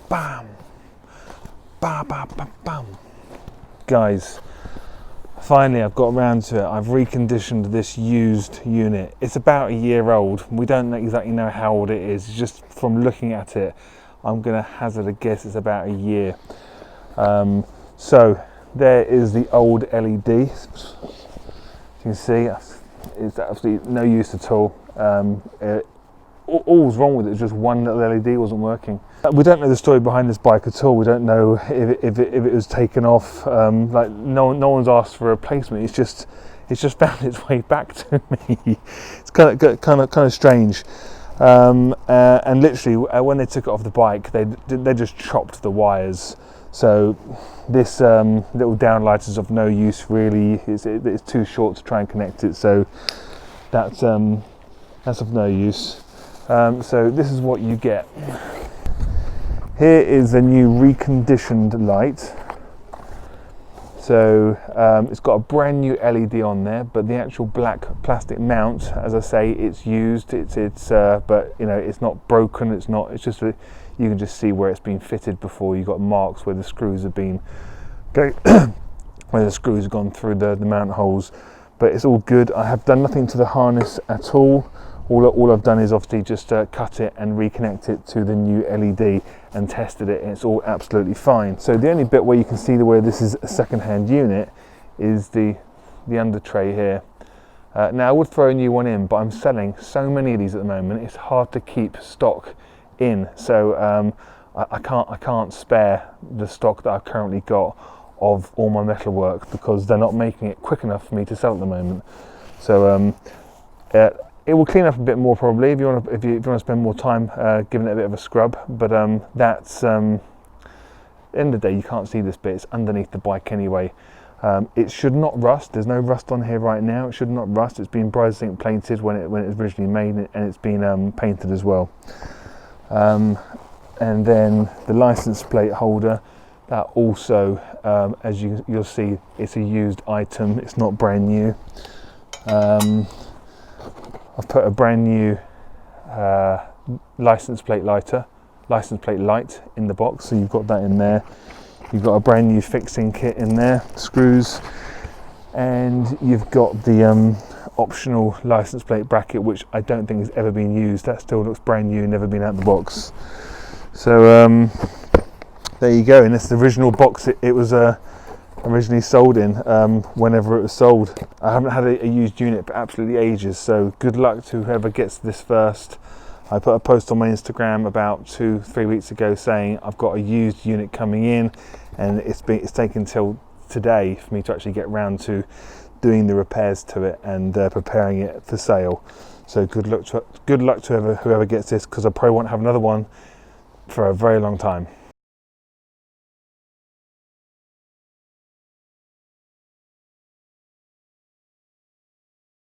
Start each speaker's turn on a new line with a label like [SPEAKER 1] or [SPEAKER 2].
[SPEAKER 1] bam, ba ba ba bam. Guys, finally I've got around to it. I've reconditioned this used unit. It's about a year old. We don't exactly know how old it is. Just from looking at it, I'm going to hazard a guess it's about a year. So there is the old LED. As you can see, it's absolutely no use at all. All was wrong with it, just one little LED wasn't working. We don't know the story behind this bike at all. We don't know if it was taken off. Like no one's asked for a replacement. It's just found its way back to me. It's kind of strange. And literally, when they took it off the bike, they just chopped the wires. So this little downlight is of no use really. It's too short to try and connect it. So that's of no use. So this is what you get. Here is the new reconditioned light. So it's got a brand new LED on there, but the actual black plastic mount, as I say, it's used. But you know, it's not broken. It's just you can just see where it's been fitted before. You've got marks where the screws have been where the screws have gone through the mount holes. But it's all good. I have done nothing to the harness at all. All I've done is obviously just cut it and reconnect it to the new LED and tested it, and it's all absolutely fine. So the only bit where you can see where this is a second-hand unit is the under tray here. Now I would throw a new one in, but I'm selling so many of these at the moment, it's hard to keep stock in. So I can't spare the stock that I've currently got of all my metalwork because they're not making it quick enough for me to sell at the moment. So it will clean up a bit more probably if you want to spend more time giving it a bit of a scrub. But that's at the end of the day, you can't see this bit. It's underneath the bike anyway. It should not rust. There's no rust on here right now. It should not rust. It's been Bryson painted when it was originally made, and it's been painted as well. And then the license plate holder. That also, as you'll see, it's a used item. It's not brand new. I've put a brand new license plate light in the box, so you've got that in there. You've got a brand new fixing kit in there, screws, and you've got the optional license plate bracket, which I don't think has ever been used. That still looks brand new, never been out of the box. So there you go, and it's the original box it was originally sold in whenever it was sold. I haven't had a used unit for absolutely ages, so good luck to whoever gets this first. I put a post on my Instagram about 2-3 weeks ago saying I've got a used unit coming in, and it's taken till today for me to actually get round to doing the repairs to it and preparing it for sale. So good luck to whoever gets this, because I probably won't have another one for a very long time.